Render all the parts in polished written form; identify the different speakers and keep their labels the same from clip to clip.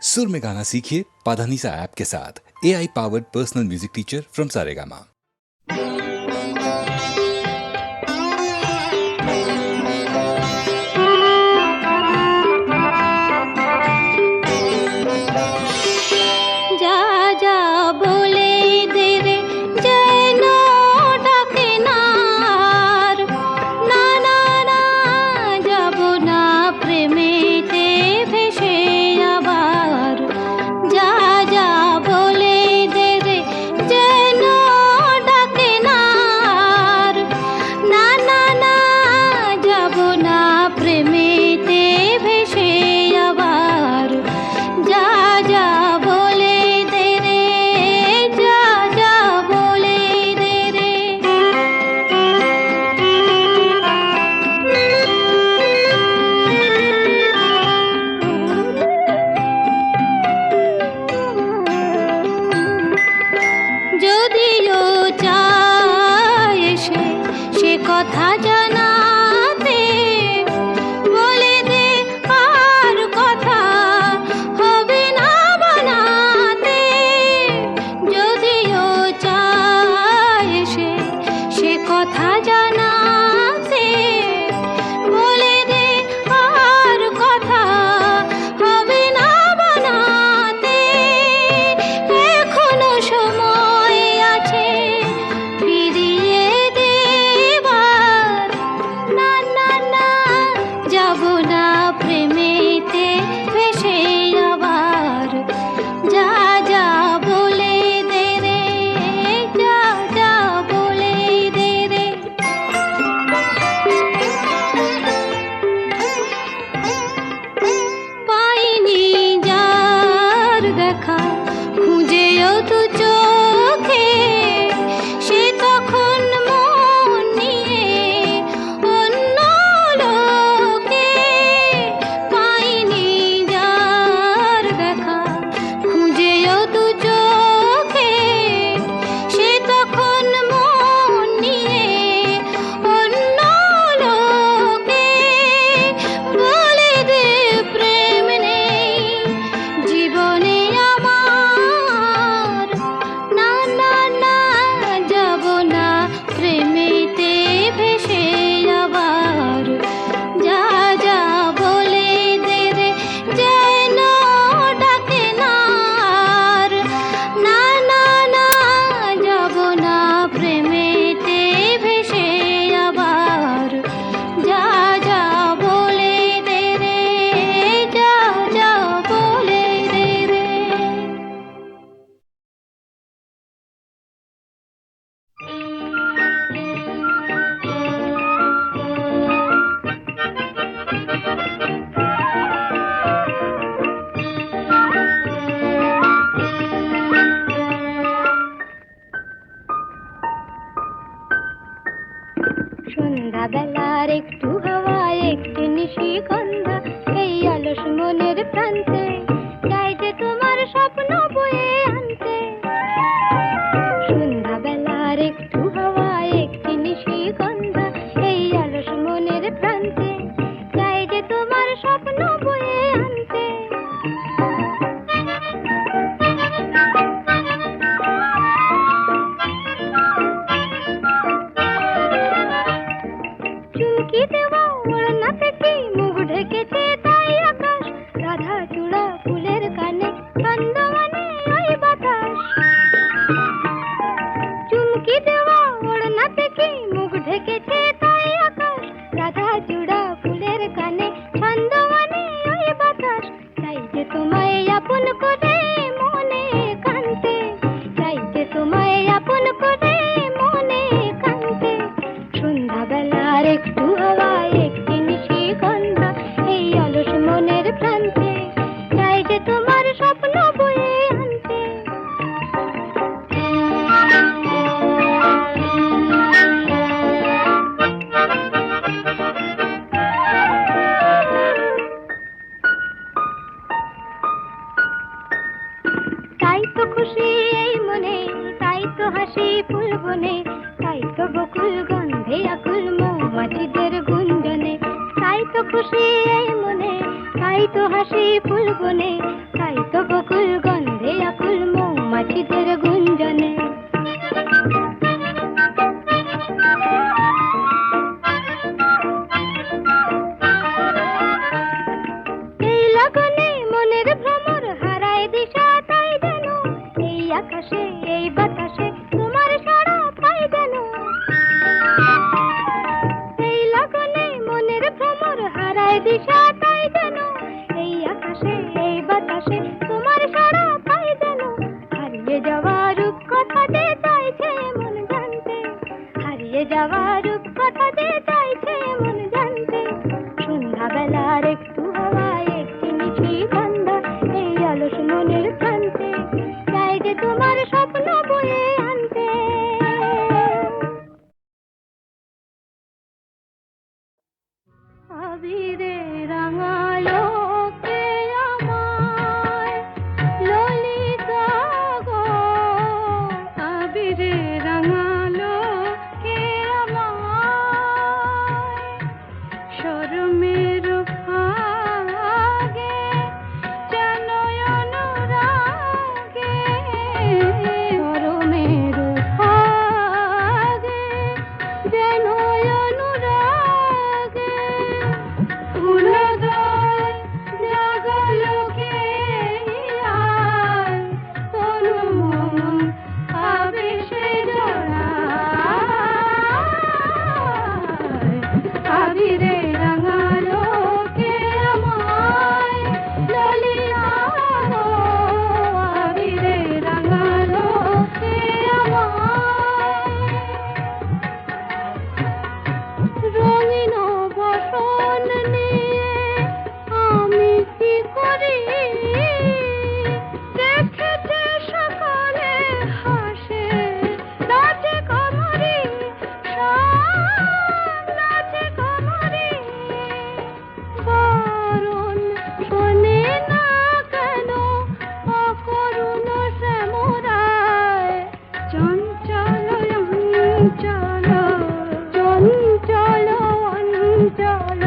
Speaker 1: सुर में गाना सीखिए पाधानीसा ऐप के साथ। AI powered personal music teacher from Saregama.
Speaker 2: সন্ধ্যাবেলার একটু হাওয়া একটু নিশিগন্ধা এই অলস মনের প্রান্তে চাই যে তোমার স্বপ্ন বয়ে আনতে। সন্ধ্যাবেলার একটু হাওয়া একটু নিশিগন্ধা এই অলস মনের প্রান্তে চাই যে তোমার স্বপ্ন বয়ে আনতে। চুমকি দেওয়া ওড়না থেকে মুখ ঢেকেছে তাই আকাশ, রাধা চূড়া ফুলের কানে ছন্দমানে ওই বাতাস। চুমকি দেওয়া ওড়না থেকে মুখ ঢেকেছে তাই আকাশ, রাধা চূড়া ফুলের কানে ছন্দমানে ওই বাতাস। চাই যে তোমায় আপন করে মনে কানতে, চাই যে তোমায় আপন করে মনে কানতে। সন্ধ্যাবেলার একটু হাওয়া একটি নিশিগন্ধা এই অলস মনের প্রান্তে চাই যে তোমার স্বপ্ন বয়ে আনতে। তাই তো খুশি এই মনে, তাই তো হাসি ফুল বনে, তাই তো বকুল গন্ধে আকুল মৌমাছিদের গুঞ্জনে। তাই তো খুশি এই মনে, তাই তো হাসি ফুল বনে, তাই তো হারিয়ে যাওয়ার কথা যে চাইছে মন জানতে, হারিয়ে যাওয়ার কথা যে চাইছে মন জানতে। সন্ধ্যাবেলার একটু হাওয়ায় একটি মিঠি গন্ধ এই অলস মনের প্রান্তে, চাই যে তোমার স্বপ্ন বয়ে আনতে। আবিরে রাঙালো কে আমায় ললিতা গো, আবিরে রাঙালো কে আমায় শরমের ফাগে যেন অনুরাগে, শরমের ফাগে যেন অনুরাগে ফুলদয় জাগলো কে আয় তনু মন আবেশে জড়ায়। আবিরে রাঙালো কে আমায় ললিতা গো, আবিরে রাঙালো কে আমায় রঙিন বসন নিয়ে আমি কি করি, দেখেছে সকলে হাসে নাচে কমরি, সব নাচে কমরি। বারণ শোনে না কেন অকরুণ শ্যামরায়, চঞ্চল অঞ্চল চঞ্চল অঞ্চল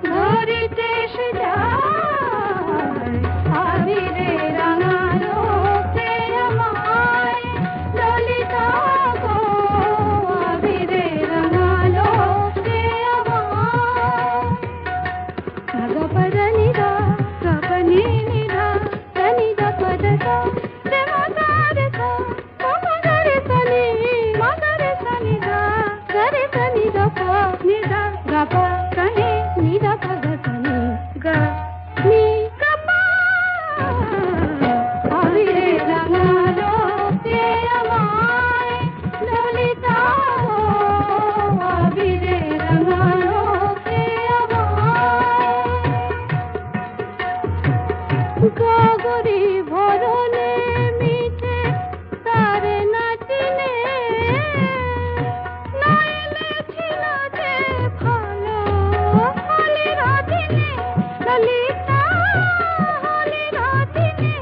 Speaker 2: ধরিতে সে যায়। আবিরে রাঙালো কে আমায় ললিতা গো, আবিরে রাঙালো কে আমায়। গপদনিদা গপনিনিদা তনিদা পদদা রে মদারেদা মদারে সনি মদারে সনিদা গরে সনিদা প নিদা গপ সনি নিদা পদ সনি গ নি গপ। আবিরে রাঙালো কে আমায় ললিতা গো, আবিরে রাঙালো কে আমায় গগরি ভরনে মিঠে তারে নাচিনে, নইলে ছিল যে ভালো হলির দিনে, ললিতা হলির দিনে।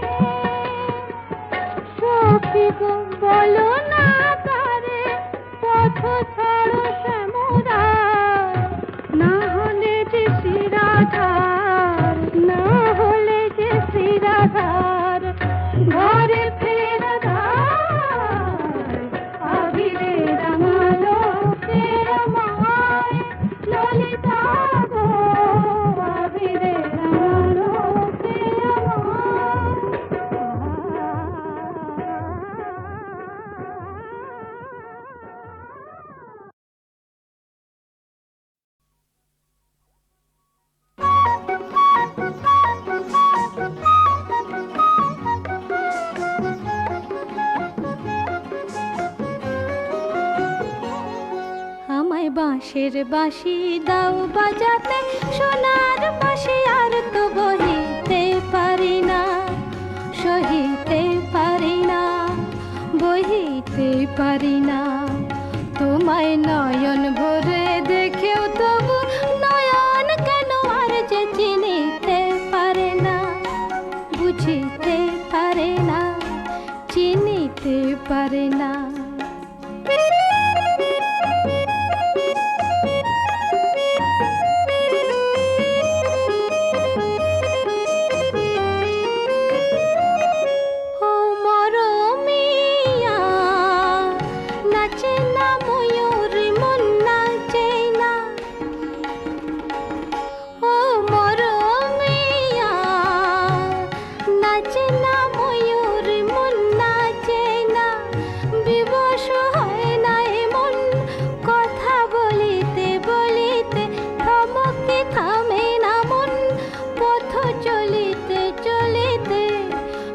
Speaker 2: সখী গো বলো না তারে পথ ছাড়ো শ্যামরায়, না হলে যে শিরাধার, না হলে যে শিরাধার ঘরে ফেরা ধার। আবিরে রাঙালো কে আমায় ললিতা গো, আবিরে রাঙালো কে আমায়। আমায় বাঁশের বাঁশি দাও বাজাতে, সোনার বাঁশি আর তো বহিতে পারি না, সহিতে পারি না, বহিতে পারি না। তোমায় নয়ন ভরে দেখেও তবু নয়ন কেন আর যে চিনিতে পারে না, বুঝিতে পারে না, চিনিতে পারে না। ও মরমিয়া নাচে না ময়ূর মন নাচে না, ও মরমিয়া নাচে না ময়ূর মন নাচে না, বিবশ হয় না এমন কথা বলিতে বলিতে, থমকে থামে না মন পথ চলিতে চলিতে,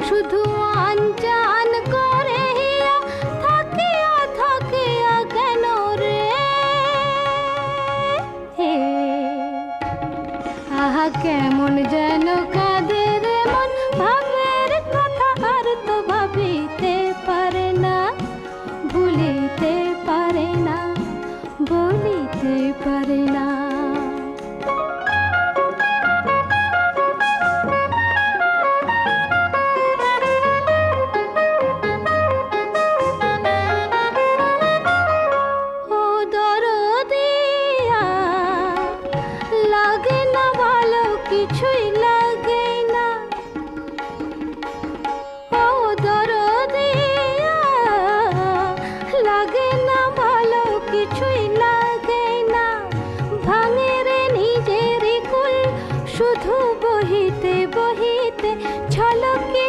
Speaker 2: শুধু আনজান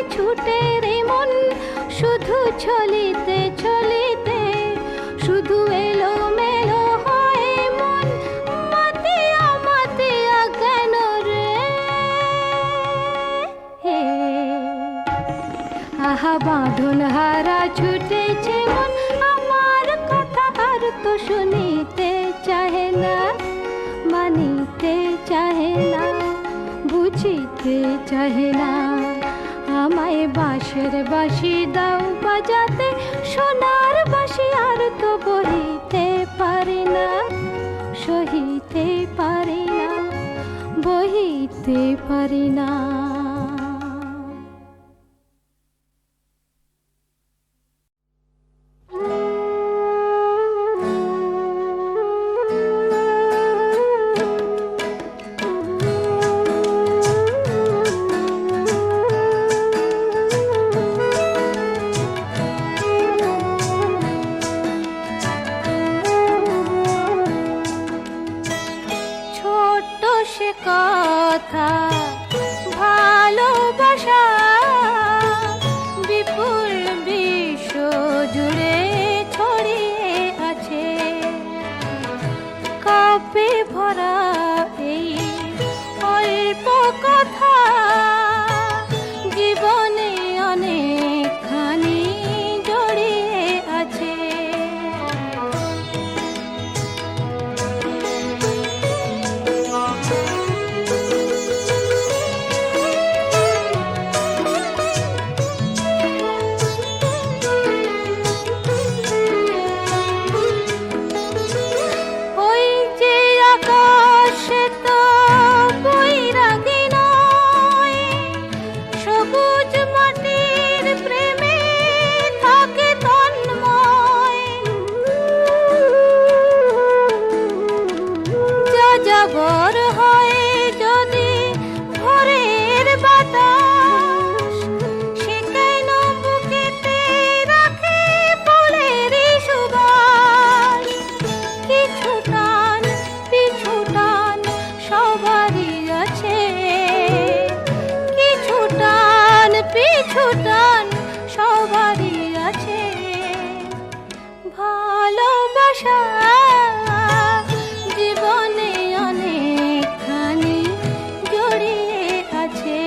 Speaker 2: ছুটে রে মন শুধু চলিতে চলিতে শুধু এলো মেলো হয় মন মাতিয়া মাতিয়া কেন রে হে আহা বাঁধন হারা ছুটেছে মন আমার কথা আর তো শুনিতে চাহে না মানিতে চাহে না বুঝিতে চাহে না আমায় বাঁশের বাঁশি দাও বাজাতে সোনার বাঁশি আর তো বহিতে পারি না সহিতে পারি না বহিতে পারি না কথা ভালোবাসা বিপুল বিশ্ব জুড়ে ছড়িয়ে আছে কাপে ভরা এই অল্প কথা জীবনে অনেকখানি জড়িয়ে আছে যাযাবর হয় যদি ভোরের বাতাস সে কেন বুকেতে রাখে ফুলের সুবাস কিছু টান পিছু টান সবারই আছে কিছু টান পিছু টান সবারই আছে ভালোবাসা জীবনে অনেকখানি জড়িয়ে আছে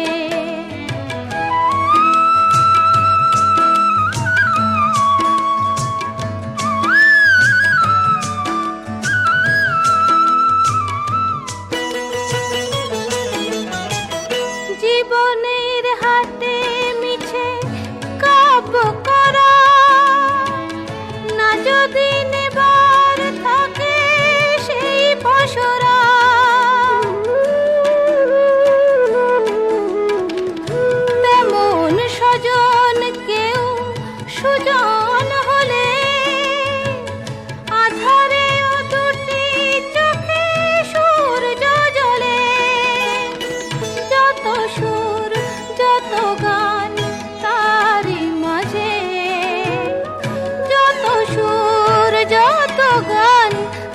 Speaker 2: জীবনের হাতে মিছে কাব্য করা না যদি নেবার থাকে সেই পশরা তেমন স্বজন কেউ সুজন হলে আধারে ও দুটি চোখে সূর্য জ্বলে যত সুর যত গান তারি মাঝে যত সুর যত গান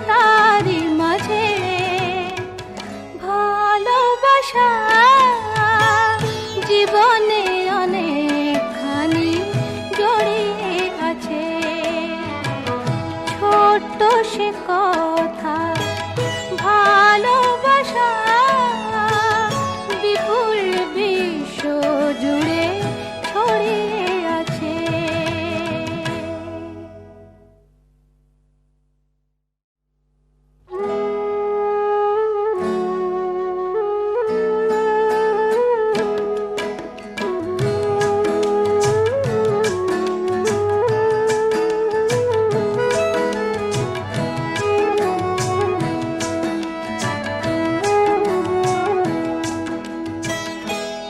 Speaker 2: তারি মাঝে ভালোবাসা জীবনে অনেকখানি জড়িয়ে আছে ছোট্ট সে কথা ভালোবাসা বিপুল বিশ্ব জুড়ে ছড়িয়ে আছে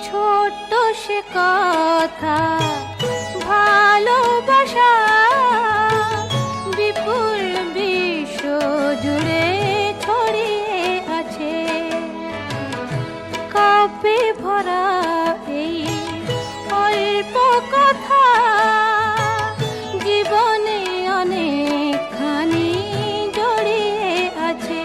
Speaker 2: ছোট্ট সে কথা ভালোবাসা বিপুল বিশ্ব জুড়ে ছড়িয়ে আছে কাপে ভরা এই অল্প কথা জীবনে অনেকখানি জড়িয়ে আছে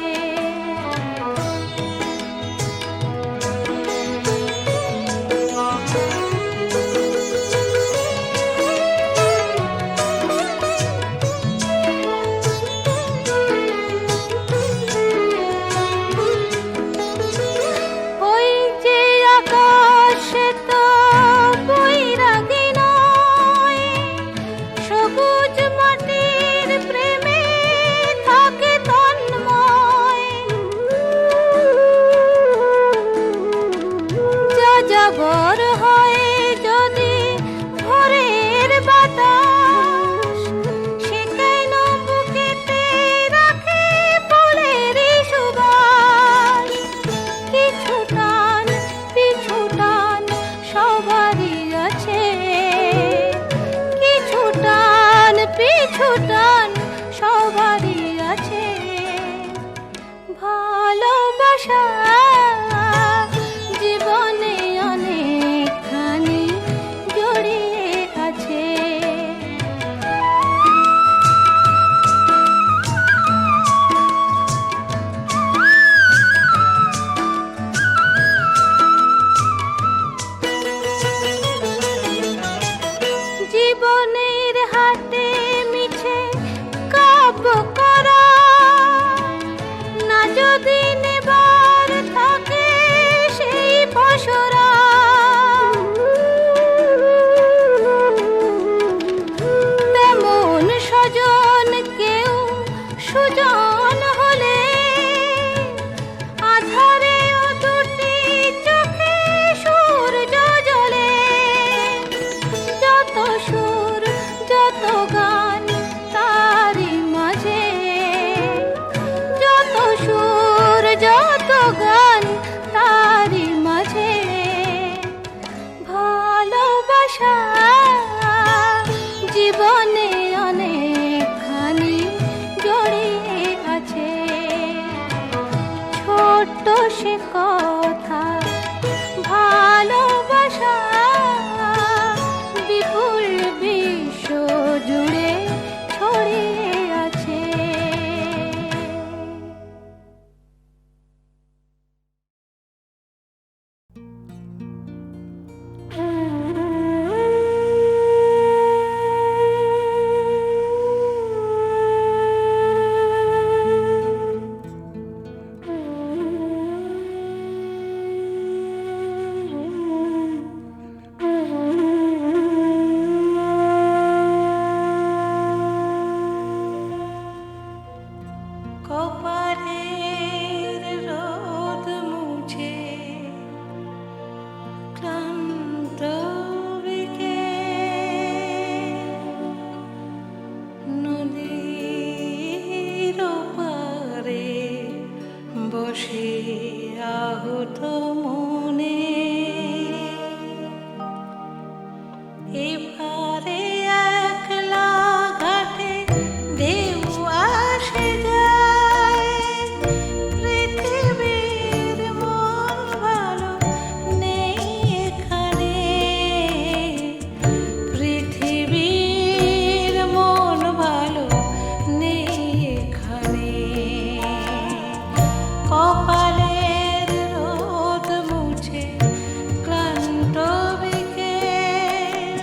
Speaker 2: কিছু টান সবারই আছে, ভালোবাসা জীবনে অনেকখানি জড়িয়ে আছে। জীবনের হাতে মিছে কাব্য করা, না যদি নেবার থাকে সেই পসরা, তেমন স্বজন কেউ সুজন হলে আধারেও দুটি চোখে সূর্য জ্বলে। যত সুর যত গান তারি মাঝে, যত সুর যত গান তারি মাঝে, ভালোবাসা জীবনে অনেকখানি জড়িয়ে আছে। ছোট্ট সে কথা ভালোবাসা বিপুল বিশ্ব জুড়ে ছড়িয়ে আছে। কপালের রোদ মুছে ক্লান্ত বিকেল, নদীর পারে বসে আহত মনে, এপারে একলা ঘাটে ঢেউ আসে যায়। পৃথিবীর মন ভালো নেই এখানে, পৃথিবীর মন ভালো নেই এখানে। কপালের রোদ মুছে ক্লান্ত বিকেল,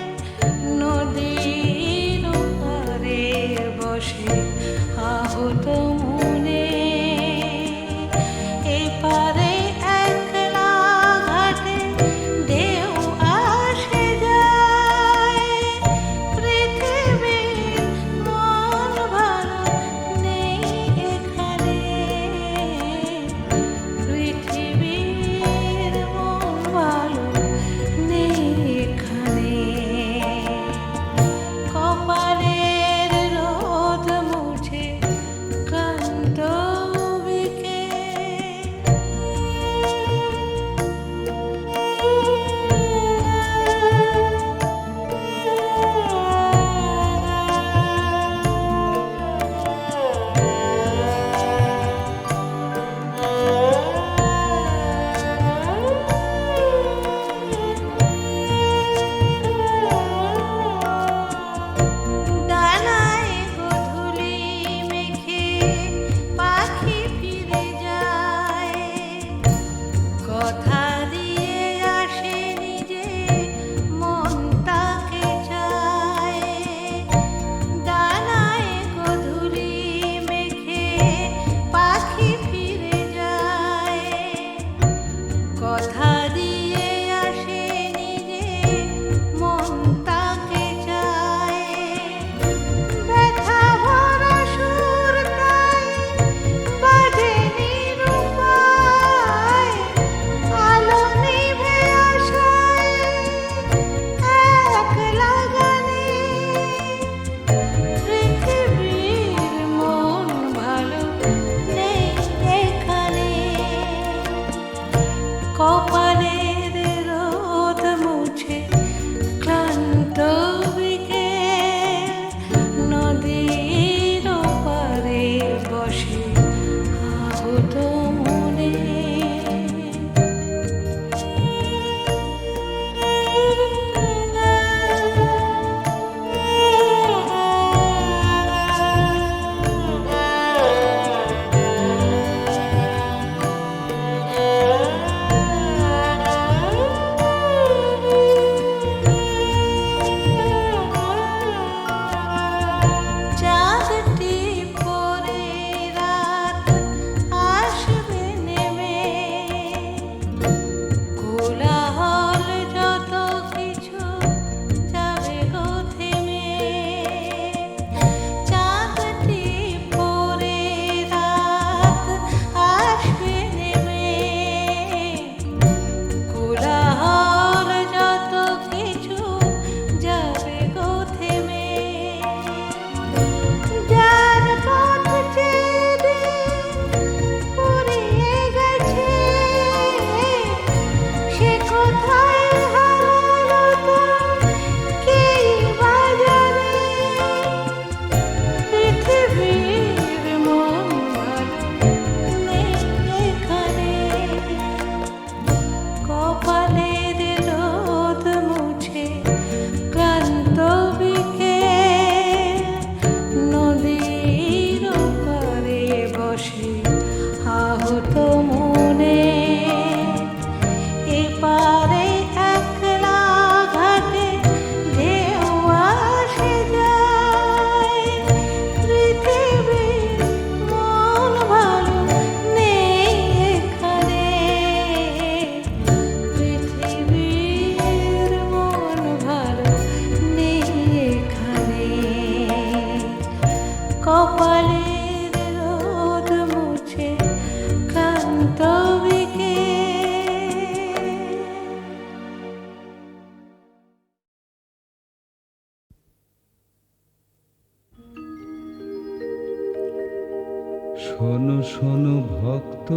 Speaker 3: শোনো শোনো ভক্ত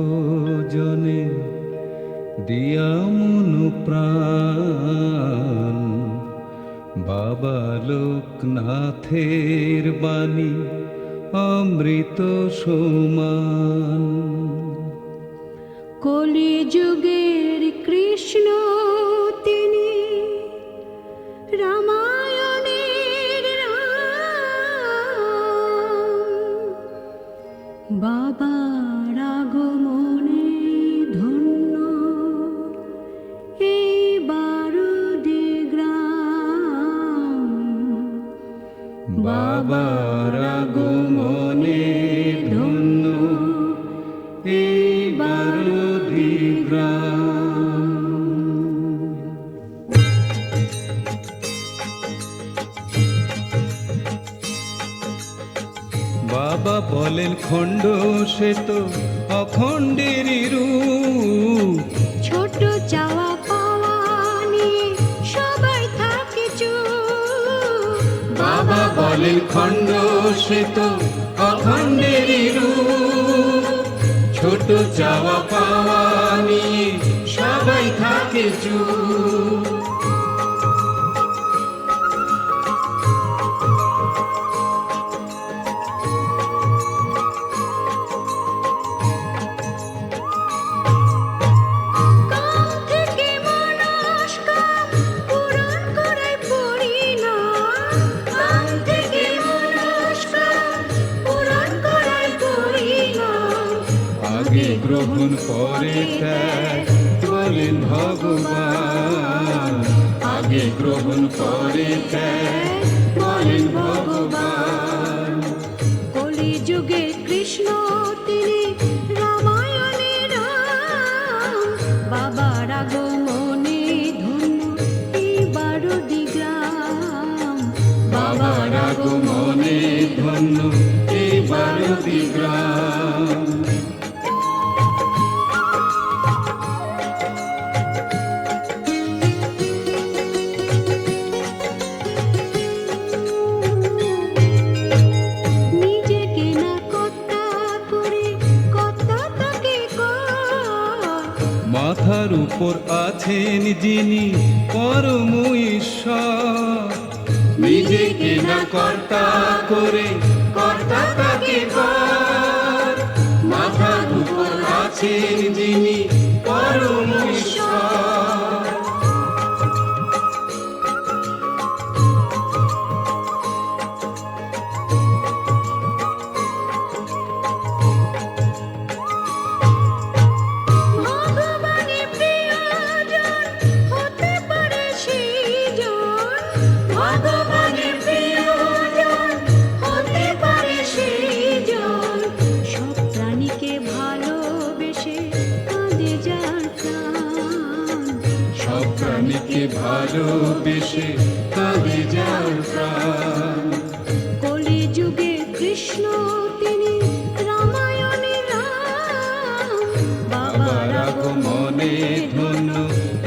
Speaker 3: জনে দিয়া মন প্রাণ, বাবা লোকনাথের বাণী অমৃত সমান।
Speaker 2: কলিযুগের কৃষ্ণ তিনি, রামায়ণের রাম, বাবার আগমনে ধন্য এই বারুদি গ্রাম।
Speaker 3: বাবার আগমনে ধন্য এই বারুদি গ্রাম। বাবা বলেন খণ্ড সে তো অখণ্ডেরই রূপ,
Speaker 2: ছোট চাওয়া পাওয়া নিয়ে সবাই থাকে চুপ।
Speaker 3: বাবা বলেন খণ্ড সে তো অখণ্ডেরই রূপ, ছোট চাওয়া পাওয়া নিয়ে সবাই থাকে চুপ।
Speaker 2: কাম থেকে মনস্কাম পূরণ করাই পরিণাম। কাম থেকে মনস্কাম পূরণ করাই পরিণাম।
Speaker 3: আগে গ্রহণ পরে ত্যাগ বলেন ভগবান, আগে গ্রহণ পরে ত্যাগ বলেন ভগবান।
Speaker 2: কলিযুগে কৃষ্ণ তিনি, রামায়ণের রাম, বাবার আগমনে ধন্য এই বারুদি গ্রাম।
Speaker 3: বাবার আগমনে ধন্য এই বারুদি গ্রাম।
Speaker 2: নিজেকে না কর্তা করে কর্তা তাকে কর।
Speaker 3: মাথার উপর আছেন যিনি পরম ঈশ্বর, নিজেকে না কর্তা করে কর্তা তাকে কর। মাথার উপর আছেন যিনি পরম ঈশ্বর।
Speaker 2: ভগবানের প্রিয়জন হতে পারে সেইজন। ভগবানের প্রিয়জন হতে পারে সেইজন। সব প্রাণীকে ভালোবেসে কাঁদে যার প্রাণ।
Speaker 3: সব প্রাণীকে ভালোবেসে কাঁদে যার প্রাণ।
Speaker 2: কলিযুগে কৃষ্ণ তিনি, রামায়ণের রাম,
Speaker 3: বাবার আগমনে ধন্য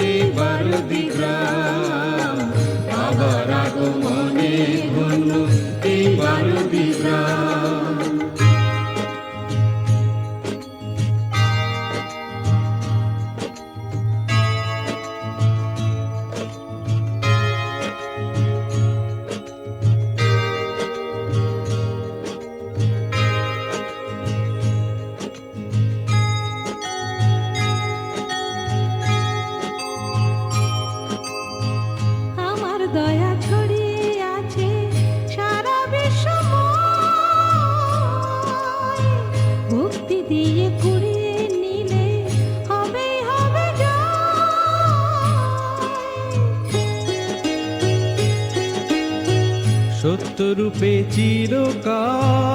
Speaker 3: এই বারুদি গ্রাম। বাবার আগমনে ধন্য এই বারুদি গ্রাম।
Speaker 2: আমার দয়া ছড়িয়ে আছে সারা বিশ্বময়। ভক্তি দিয়ে কুড়িয়ে নিলে হবে হবে
Speaker 3: সত্যরূপে চিরকাল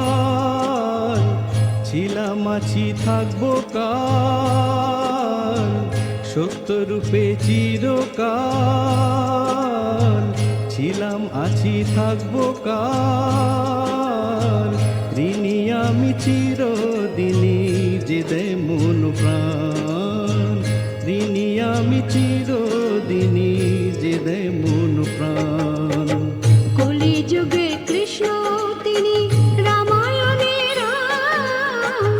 Speaker 3: ছিলাম আছি থাকবো কাল। সত্যরূপে চিরকাল ছিলাম আছি থাকবো কাল। ঋণী আমি চিরদিনই যে দে মন প্রাণ। ঋণী আমি চিরদিনই যে দে মন প্রাণ।
Speaker 2: কলিযুগে কৃষ্ণ তিনি, রামায়ণের রাম,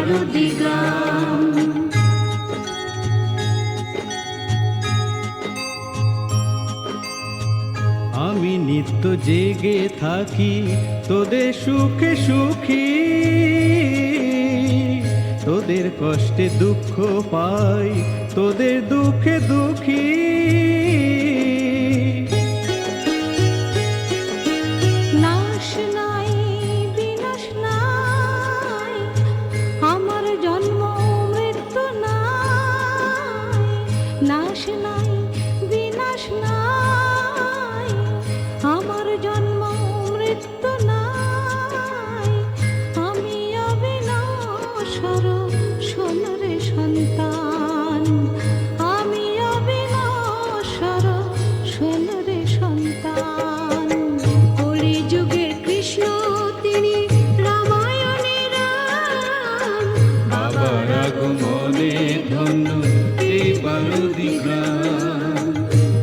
Speaker 3: বারুদি গ্রাম। আমি নিত্য জেগে থাকি তোদের সুখে সুখী, তোদের কষ্টে দুঃখ পাই, তোদের দুঃখে দুঃখী।
Speaker 2: নাশ নাই বিনাশ নাই, আমার জন্ম মৃত্যু নাই। নাশ নাই বিনাশ নাই, আমার জন্ম মৃত্যু নাই। আমি অবিনশ্বর সোনারে সন্তান, আমি অবিনশ্বর সোনারে সন্তান। কলিযুগের কৃষ্ণ তিনি রামায়ণের রাম,
Speaker 3: বাবার আগমনে ধন্য এই বারুদি গ্রাম।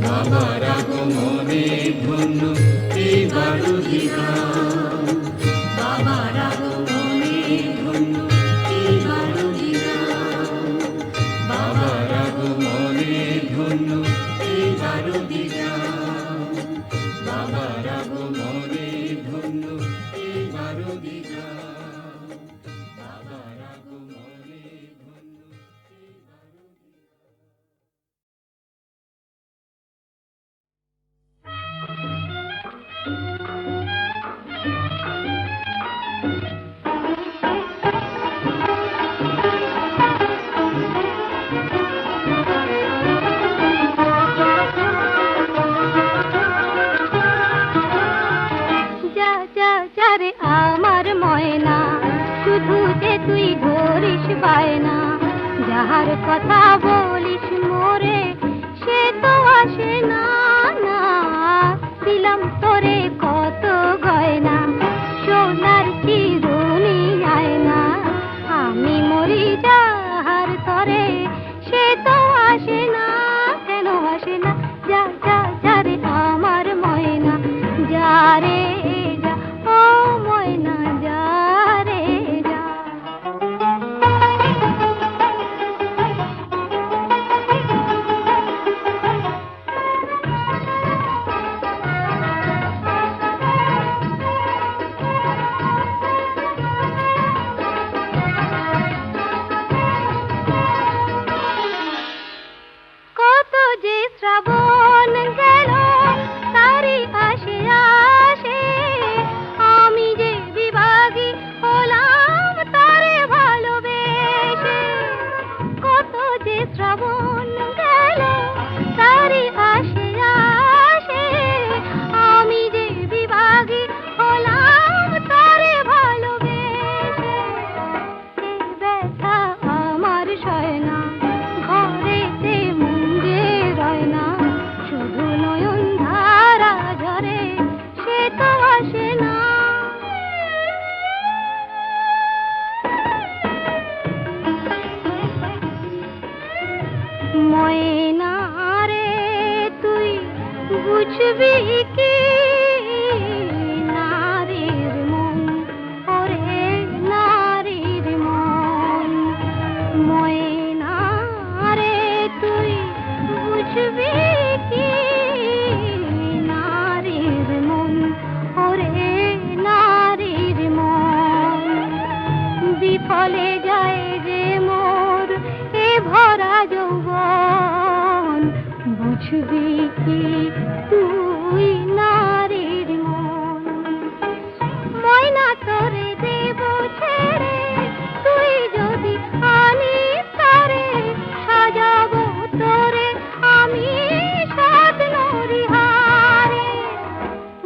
Speaker 3: বাবার আগমনে ধন্য এই বারুদি গ্রাম। বাবার আগমনে ধন্য এই বারুদি গ্রাম। বাবার আগমনে ধন্য এই বারুদি গ্রাম। বাবার আগমনে ধন্য এই বারুদি গ্রাম। বাবার আগমনে ধন্য এই বারুদি।
Speaker 2: যা যা যা রে আমার ময়না, শুধু যে তুই ধরিস বায়না। যাহার কথা বলিস মোরে সে তো আসে না, না। দিলাম তোরে কত গয়না, সোনার চিরুনি আয়না। আমি মরি যাহার তরে সে তো আসে না, কেন আসে না? যা যা যা রে আমার ময়না, যা রে যা, ও ময়না যা রে যা। কত যে শ্রাবণ গেল তারি আসে আসে, আমি যে বিভাগী হলাম তারে ভালোবেসে। কত যে শ্রাবণ গেল তারি আসে আসে, আমি যে বিভাগী হলাম তারে ভালোবেসে। এই ব্যথা আমার সয় না, ঘরেতে মুঞ্জে রয় না। শুধু নয়ন ধারা ঝরে সে তো আসে না। ময়না রে তুই বুঝবি কি নারীর মন, ওরে নারীর মন। ময়না রে তুই বুঝবি কি নারীর মন, ওরে নারীর মন। বিফলে যায় যে মোর এ ভরা যৌবন, বুঝবি কি তুই নারীর মন। ময়না তোরে দেব ছেড়ে, তুই যদি আনিস তারে, সাজাবো তোরে আমি সাধনরি হারে।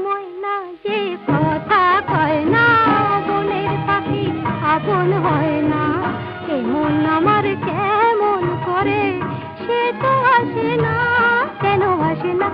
Speaker 2: ময়না যে কথা কয় না, বনের পাখি আপন হয় না। এমন আমার কেমন করে সে তো আসে না, কেন আসে না?